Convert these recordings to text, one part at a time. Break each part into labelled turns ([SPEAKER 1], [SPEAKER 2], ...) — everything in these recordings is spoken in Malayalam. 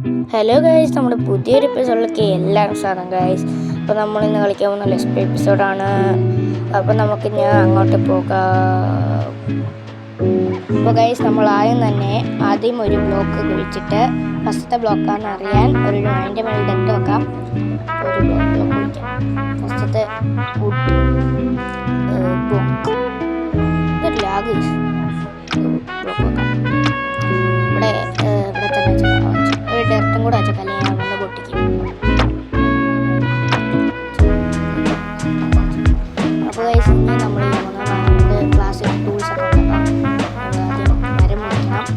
[SPEAKER 1] ഹലോ ഗൈസ്, നമ്മുടെ പുതിയൊരു എപ്പിസോഡിലേക്ക് എല്ലാവരും സ്വാഗതം ഗൈസ്. അപ്പോൾ നമ്മളിന്ന് കളിക്കാൻ പോകുന്ന ലെസ്റ്റ് എപ്പിസോഡാണ്. അപ്പോൾ നമുക്ക് ഞാൻ അങ്ങോട്ട് പോകാം. അപ്പോൾ ഗൈസ്, നമ്മൾ ആദ്യം ഒരു ബ്ലോക്ക് കുഴിച്ചിട്ട് ഫസ്റ്റത്തെ ബ്ലോക്കാണെന്ന് അറിയാൻ ഒരു അതിൻ്റെ മേളിൽ ഡെറ്റ് വെക്കാം. ഒരു ബ്ലോക്ക് കുഴിക്കാം. ഫസ്റ്റത്തെ ബ്ലോക്ക് ലാഗ് ബ്ലോക്ക് വെക്കാം. ഇവിടെ തന്നെ ഒരു ഡെർട്ടും കൂടെ വെച്ചല്ലേ ഞാൻ വന്ന് പൊട്ടിക്കും. അപ്പോൾ ഗൈസ്, ഇനി നമ്മൾ നമുക്ക് ക്ലാസ്സിൽ ടൂൾസ് ഒക്കെ ഉണ്ടാക്കാം. നമ്മൾ ആദ്യം മരം മുറിക്കണം.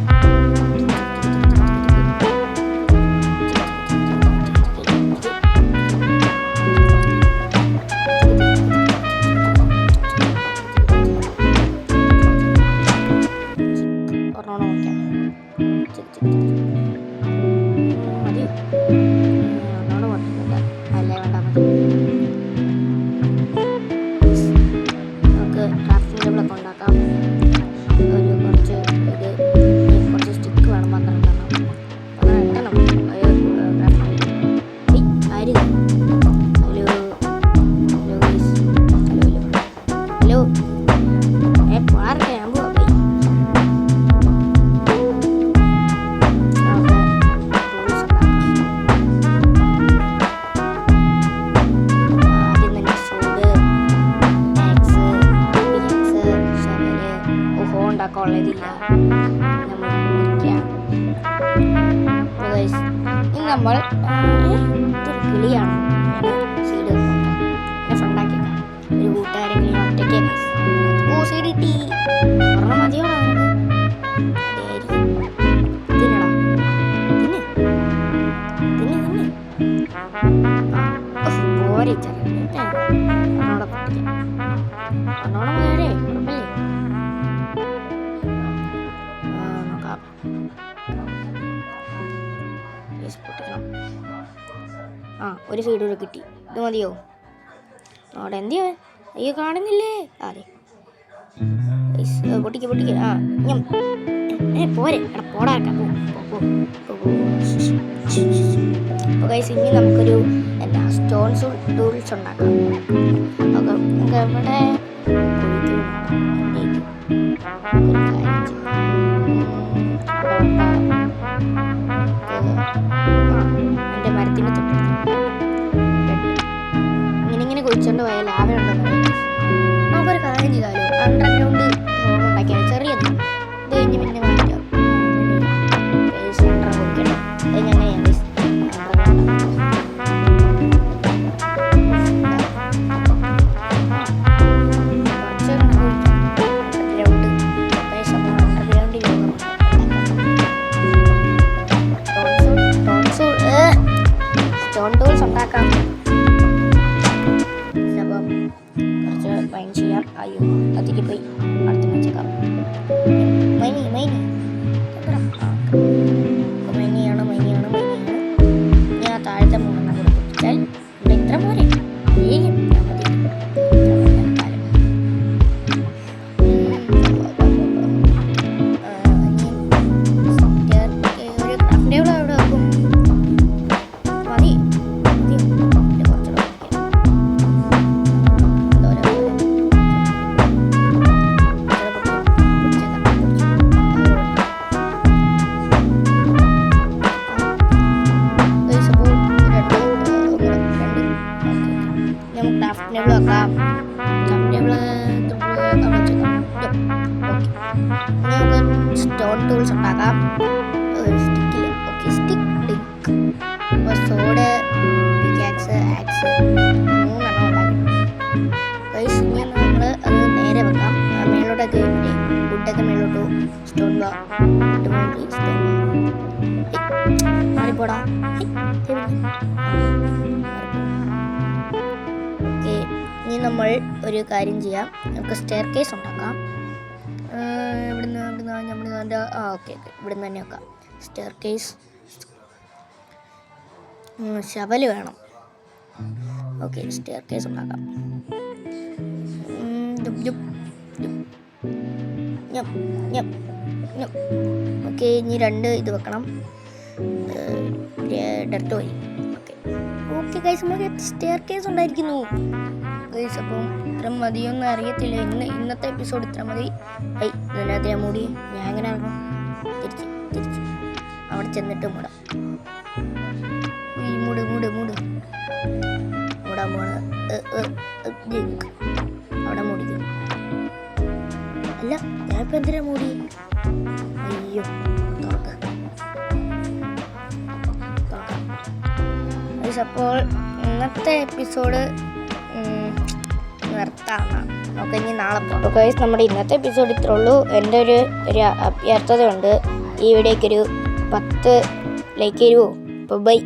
[SPEAKER 1] ഒരെണ്ണം മുറിക്കാം. നമ്മൾ കിളിയാണ് സീഡ് ഫ്രണ്ടാക്കിയേക്കാം. ഒരു കൂട്ടുകാരെങ്കിലും ഒറ്റയ്ക്ക് സീഡ് കിട്ടി. ഒരെണ്ണം മതിയോടാ പോരെ ഒന്നോടെ പൊട്ടിക്കാം. ഒന്നോടെ പോരെ കുഴപ്പമില്ലേ. നോക്കാം. ഒരു സൈഡ് കൂടെ കിട്ടി. ഇത് മതിയോ? അവിടെ എന്തിയോ അയ്യോ കാണുന്നില്ലേ? അതെ പൊട്ടിക്ക്. പോരെ എടാ പോടാക്കാം. അപ്പോൾ ഗൈസ്, ഇനി നമുക്കൊരു സ്റ്റോൺ ടൂൾസ് ഉണ്ടാക്കാം. നമുക്ക് ഇവിടെ എൻ്റെ മരത്തിൻ്റെ ഇങ്ങനെ കുഴിച്ചുകൊണ്ട് പോയാൽ ലാഭം ഉണ്ടെന്ന് നമുക്കൊരു കാര്യം ചെയ്താലോ. അണ്ടർഗ്രൗണ്ട് ഹോം ഉണ്ടാക്കിയാൽ ചെറിയത് ഇത് കഴിഞ്ഞ് പിന്നെ മാറ്റാം. സ്റ്റോൺ ടൂൾസ് ഉണ്ടാക്കാം. അപ്പം കുറച്ച് പൈൻ ചെയ്യാം. അയ്യോ അതിൽ പോയി അടുത്ത് വെച്ചേക്കാം. മൈനിയാണ്. ഞാൻ താഴത്തെ മൂന്നെണ്ണം കൂടെ പൊട്ടിച്ചാൽ ഇവിടെ ഇത്ര പോരെ. സ്റ്റോൺ ടൂൾസ് ഉണ്ടാക്കാം. സ്റ്റിക്കില്ല. ഓക്കെ, സ്റ്റിക്ക് ഡിങ്ക് സോഡ് പിക്കാക്സ് ആക്സ് 3 ഉണ്ടാക്കിയിട്ടുണ്ട്. ഇനി നമ്മൾ അത് നേരെ വെക്കാം. മേലോട്ടൊക്കെ വുഡൊക്കെ മേലോട്ട് സ്റ്റോൺ മാറിപ്പോടാ. ഓക്കെ, ഇനി നമ്മൾ ഒരു കാര്യം ചെയ്യാം. നമുക്ക് സ്റ്റെയർ കേസ് ഉണ്ടാക്കാം. ഇവിടുന്ന് ഓക്കെ ഇവിടുന്ന് തന്നെ വെക്കാം. സ്റ്റെയർ കേസ് ശവല് വേണം. ഓക്കെ, സ്റ്റെയർ കേസ് ഉണ്ടാക്കാം. ഓക്കെ, ഇനി 2 ഇത് വെക്കണം. ഡെർട്ട് വഴി. ഓക്കെ ഗൈസ്, നമുക്ക് സ്റ്റെയർ കേസ് ഉണ്ടായിരിക്കുന്നു ഗൈസ്. അപ്പം ഇത്ര മതിയൊന്നും അറിയത്തില്ല. ഇന്നത്തെ എപ്പിസോഡ് ഇത്ര മതി. ഇതിനകത്ത് ഞാൻ മൂടി ഞാൻ എങ്ങനെ ഇറങ്ങും? തിരിച്ച് അവിടെ ചെന്നിട്ട് മൂടാം. മൂട് മൂടാൻ പോണ അവിടെ മൂടിക്കും. അല്ല, ഞാനിപ്പോൾ എന്തിനാ മൂടി? അയ്യോ, അപ്പോൾ ഇന്നത്തെ എപ്പിസോഡ് നിർത്താം. നമുക്ക് ഇനി നാളെ പോകാം. ഗൈസ്, നമ്മുടെ ഇന്നത്തെ എപ്പിസോഡ് ഇത്രേ ഉള്ളൂ. എൻ്റെ ഒരു അഭ്യർത്ഥതയുണ്ട്, ഈ വീഡിയോയ്ക്കൊരു 10 ലൈക്ക് തരുമോ? അപ്പോൾ ബൈ.